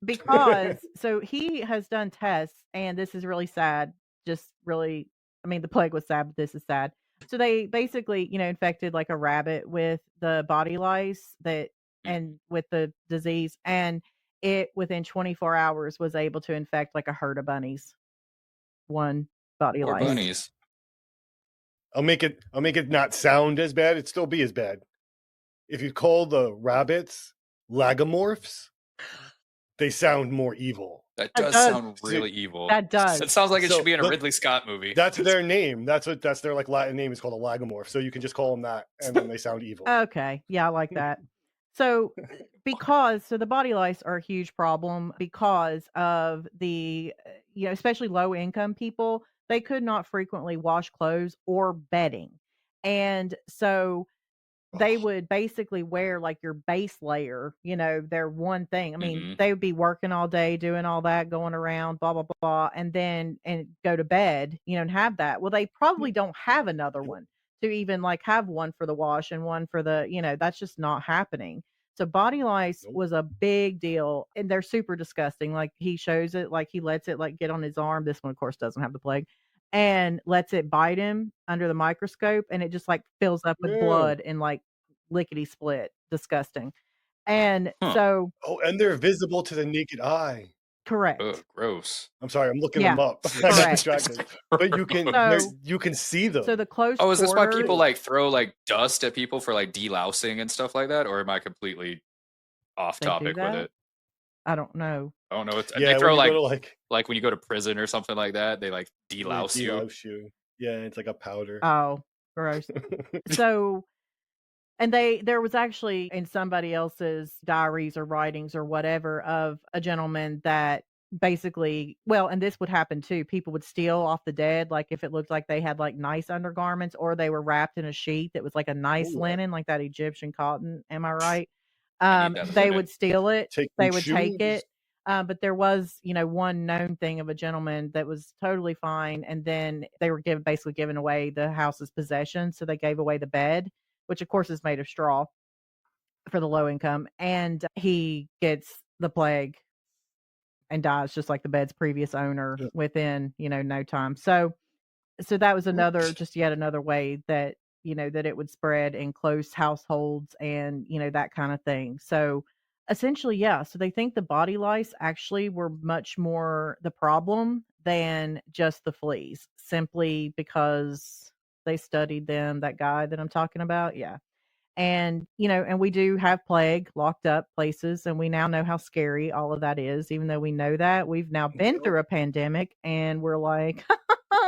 because so he has done tests, and this is really sad. Just really, I mean, the plague was sad, but this is sad. So they basically, infected like a rabbit with the body lice and with the disease, and it within 24 hours was able to infect like a herd of bunnies. One body Or lice. bunnies. I'll make it not sound as bad. It'd still be as bad. If you call the rabbits lagomorphs, they sound more evil. That That does does. sound really evil. That does. It sounds like it So, should be in a but Ridley Scott movie. That's their name. That's their like Latin name is called a lagomorph. So you can just call them that, and then they sound evil. Okay. Yeah, I like that. So the body lice are a huge problem because of the especially low income people, they could not frequently wash clothes or bedding. And so they Oh, would basically wear like your base layer, their one thing. I mean, hmm they would be working all day, doing all that, going around, blah, blah, blah, and go to bed, and have that. Well, they probably don't have another one to even like have one for the wash and one for that's just not happening. So body lice nope. was a big deal and they're super disgusting. Like he shows it, like he lets it like get on his arm. This one, of course, doesn't have the plague and lets it bite him under the microscope and it just like fills up with Yeah. blood and like lickety split. Disgusting. And Huh. so Oh, and they're visible to the naked eye. correct. Ugh, gross. I'm sorry, I'm looking Yeah, them up. I got correct. distracted. But you can So- you can see them. So the close Oh, is this why quarters- people like throw like dust at people for like delousing and stuff like that? Or am I completely off They do topic with that? it? I don't know. I don't know. yeah, They throw when you like go to like when you go to prison or something like that, they like delouse you. delouse you. Yeah, it's like a powder. Oh, gross. So and there was actually in somebody else's diaries or writings or whatever of a gentleman that basically, well, and this would happen too. People would steal off the dead, like if it looked like they had like nice undergarments or they were wrapped in a sheet that was like a nice Ooh. linen, like that Egyptian cotton. Am I right? I need that They linen. would steal it. Take They them would take shoes. it. But there was, one known thing of a gentleman that was totally fine. And then they were basically giving away the house's possessions. So they gave away the bed, which of course is made of straw for the low income. And he gets the plague and dies just like the bed's previous owner Yeah. within, no time. So that was yet another way that, that it would spread in close households and, that kind of thing. So essentially, yeah. So they think the body lice actually were much more the problem than just the fleas, simply because they studied them. That guy that I'm talking about. Yeah. And, and we do have plague locked up places, and we now know how scary all of that is, even though we know that we've now been Yep. through a pandemic and we're like,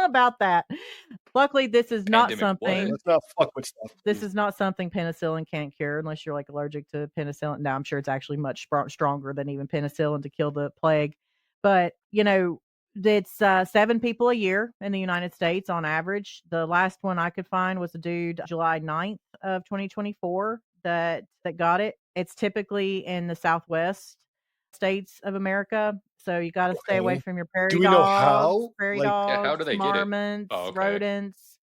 about that. Luckily, this is not Pandemic what? something. Let's not fuck with stuff. This is not something penicillin can't cure unless you're like allergic to penicillin. Now, I'm sure it's actually much stronger than even penicillin to kill the plague. But, it's 7 people a year in the United States on average. The last one I could find was a dude July 9th of 2024 that got it. It's typically in the Southwest states of America. So you got to stay away Okay. from your prairie Do we know dogs, how? prairie Like- Yeah, dogs, how do they get it? marmots, Oh, okay. rodents.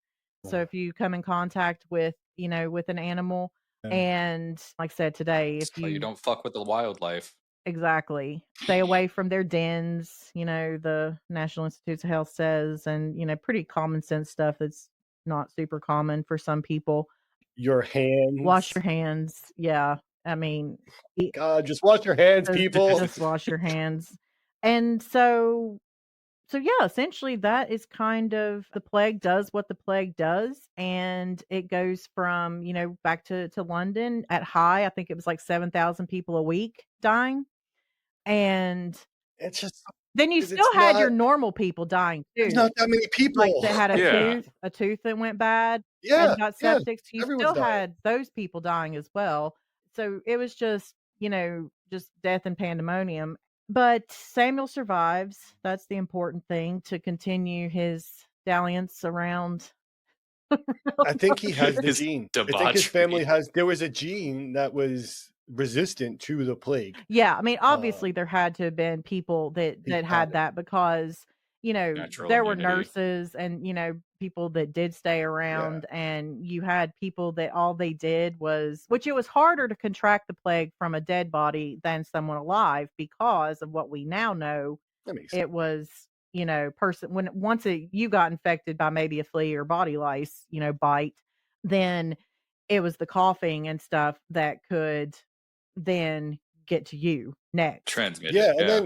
So if you come in contact with, with an animal, Yeah. and like I said today, That's if why you don't fuck with the wildlife. exactly stay away from their dens, the National Institutes of Health says, and pretty common sense stuff that's not super common for some people. Your hands. Wash your hands. Yeah. I mean, God, just wash your hands, people. just wash your hands. And so yeah, essentially that is kind of the plague does what the plague does. And it goes from, back to London at high. I think it was like 7,000 people a week dying. And It's just then you It's still had your not- normal people dying too. there's not that many people. Like they had Yeah. a tooth that went bad yeah, and got yeah. septic. So you everyone's still dying. had those people dying as well. So it was just, just death and pandemonium. But Samuel survives. That's the important thing, to continue his dalliance around. I think he has the His gene. I think his debauchery. family has. There was a gene that was resistant to the plague. Yeah, I mean, obviously there had to have been people that He had had it. that because, Natural there were immunity. nurses and, people that did stay around, and you had people that all they did was, which it was harder to contract the plague from a dead body than someone alive because of what we now know. That makes sense. It was, once you got infected by maybe a flea or body lice, bite, then it was the coughing and stuff that could then get to you next. Transmitted. Yeah,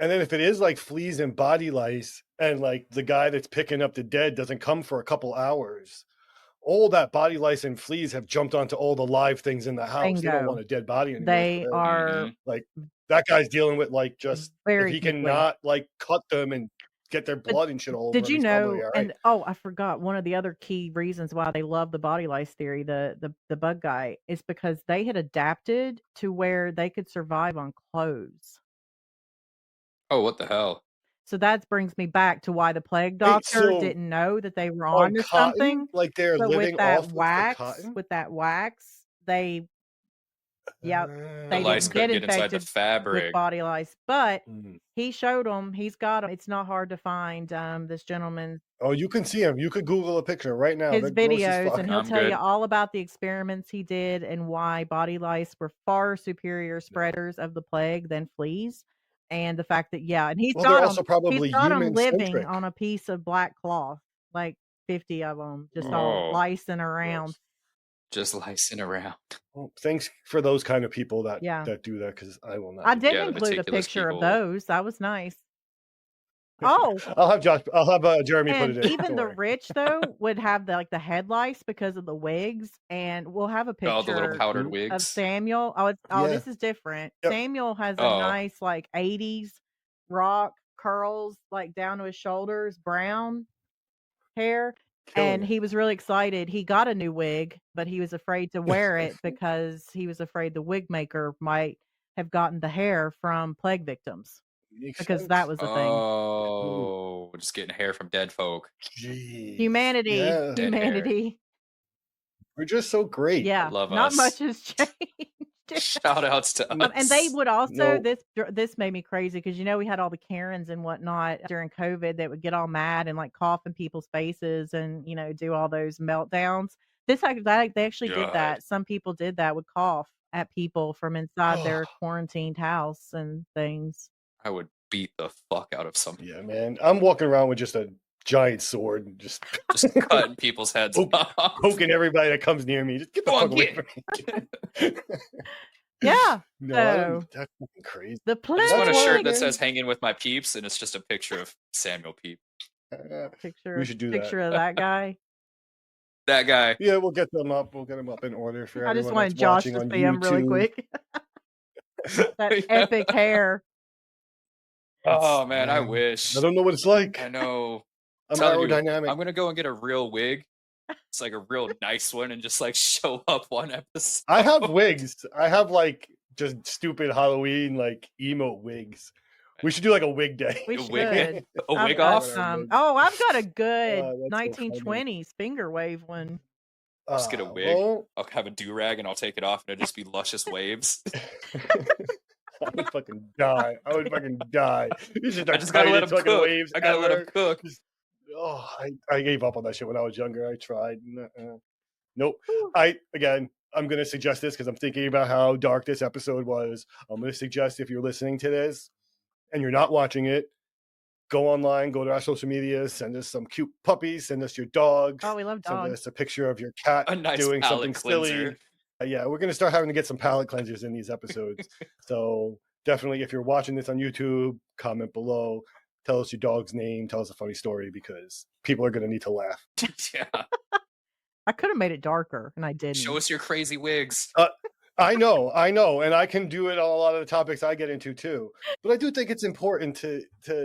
and then if it is like fleas and body lice, and like the guy that's picking up the dead doesn't come for a couple hours, all that body lice and fleas have jumped onto all the live things in the house. They don't Bingo. want a dead body anymore. They So, are Mhm. like that guy's dealing with like just Very if he can quickly. not like cut them and get their blood and shit all over Did him, you he's probably know? all right. And oh, I forgot one of the other key reasons why they love the body lice theory, the bug guy, is because they had adapted to where they could survive on clothes. Oh, what the hell? So that brings me back to why the plague Wait, doctor so didn't know that they were on onto cotton, something. like they're So living off of the cotton. with that wax, they Yep. The They lice didn't couldn't get get inside the infected with fabric. body lice, but Mm. he showed them. He's got them. It's not hard to find. This gentleman, Oh, you can see him. You could Google a picture right now. his They're gross as videos, fuck. and he'll I'm tell you good. all about the experiments he did and why body lice were far superior spreaders of the plague than fleas, and the fact that and Well, they're also probably he's got them human living centric. on a piece of black cloth, like 50 of them, just all Oh, licing around. just licing around. Well, thanks for those kind of people that Yeah. that do that because I will not. I do did Yeah, the include a meticulous picture of people. those. That was nice. that. Oh, I'll have Josh. I'll have Jeremy put and it in. even Don't the worry. rich though would have the head lice because of the wigs, and we'll have a Oh, the little picture powdered Mhm. of wigs. Samuel. Oh, Yeah. this is different. Yep. Samuel has a Oh, nice 80s rock curls like down to his shoulders, brown hair, Killing and it. he was really excited. He got a new wig, but he was afraid to wear it because he was afraid the wig maker might have gotten the hair from plague victims Makes because sense. that was a thing. oh, just getting hair from dead folk. Jeez. Humanity, Yeah, Dead hair. humanity. we're just so great. Yeah, Love not us. much has changed. Shout outs to us. And they would also No. this made me crazy because we had all the Karens and whatnot during COVID that would get all mad and like cough in people's faces and do all those meltdowns. They actually did God. that. Some people did that, would cough at people from inside their quarantined house and things. I would beat the fuck out of some. Yeah, man. I'm walking around with just a giant sword and just Just cutting people's heads Poke- off. poking everybody that comes near me. Just get the Go on, fuck away get from me. Yeah. No, So that's fucking crazy. the I just want a Plague. shirt that says "Hanging with my peeps" and it's just a picture of Samuel Peep. We should do that. picture of that guy. That guy. Yeah, we'll get them up. We'll get them up in order for I just everyone wanted that's Josh watching to on see him really YouTube. quick. That Yeah. epic hair. Oh man, I Man, wish. I don't know what it's like. I know. I'm telling you, aerodynamic. I'm gonna go and get a real wig. It's like a real nice one, and just like show up one episode. I have wigs. I have like just stupid Halloween like emo wigs. We should do like a wig day. We A should. wig, a I've wig got off. some. Oh, I've got a good that's so funny. 1920s finger wave one. Just get a wig. Well, I'll have a do rag and I'll take it off, and it'll just be luscious waves. I would fucking die. I would fucking die. You should I start just gotta let tiniest him fucking cook. waves I gotta let him ever. cook. Oh, I gave up on that shit when I was younger. I tried. Nope. Whew. I'm gonna suggest this because I'm thinking about how dark this episode was. I'm gonna suggest if you're listening to this and you're not watching it, go online, go to our social media, send us some cute puppies, send us your dogs, Oh, we love send dogs. us a picture of your cat A nice doing something palate silly. cleanser. Yeah, we're gonna start having to get some palate cleansers in these episodes. So definitely, if you're watching this on YouTube, comment below. Tell us your dog's name. Tell us a funny story because people are gonna need to laugh. Yeah. I could have made it darker, and I didn't. Show us your crazy wigs. I know, and I can do it on a lot of the topics I get into too. But I do think it's important to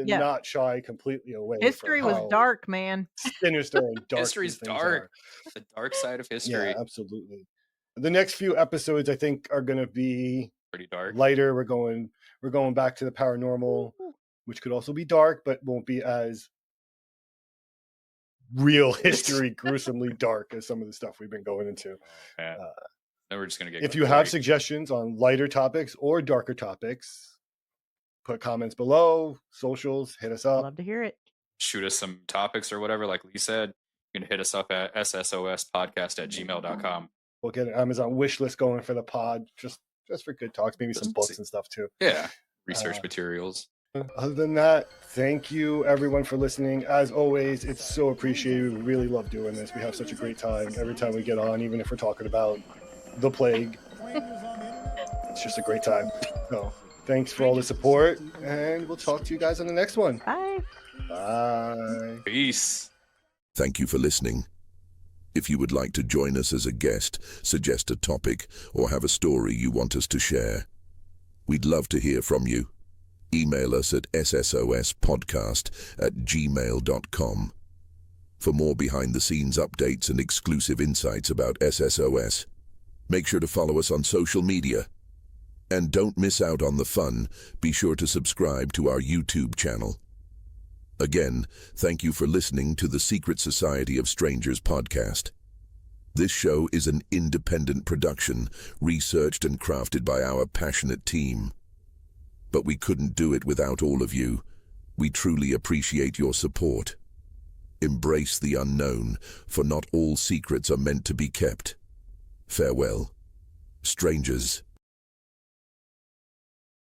Yeah. not shy completely away. History from was how dark, man. sinister and dark. History's these things dark. are. The dark side of Yeah, history. absolutely. The next few episodes, I think, are going to be Pretty dark. lighter. We're going back to the paranormal, which could also be dark, but won't be as real history, gruesomely dark as some of the stuff we've been going into. Yeah. Then we're just gonna get. If you have gory. suggestions on lighter topics or darker topics, put comments below, socials, hit us up. Love to hear it. shoot us some topics or whatever, like Lee said, you can hit us up at ssospodcast@gmail.com. We'll get an Amazon wish list going for the pod, just for good talks, maybe some Just books see- and stuff too. Yeah. Research materials. Other than that, thank you everyone for listening. As always, it's so appreciated. We really love doing this. We have such a great time every time we get on, even if we're talking about the plague. It's just a great time. So thanks for all the support, and we'll talk to you guys on the next one. Bye. Bye. Peace. Thank you for listening. If you would like to join us as a guest, suggest a topic, or have a story you want us to share, We'd love to hear from you. Email us at ssospodcast@gmail.com. For more behind-the-scenes updates and exclusive insights about SSOS, make sure to follow us on social media. And don't miss out on the fun. Be sure to subscribe to our YouTube channel. Again, thank you for listening to the Secret Society of Strangers podcast. This show is an independent production, researched and crafted by our passionate team. But we couldn't do it without all of you. We truly appreciate your support. Embrace the unknown, for not all secrets are meant to be kept. Farewell, strangers.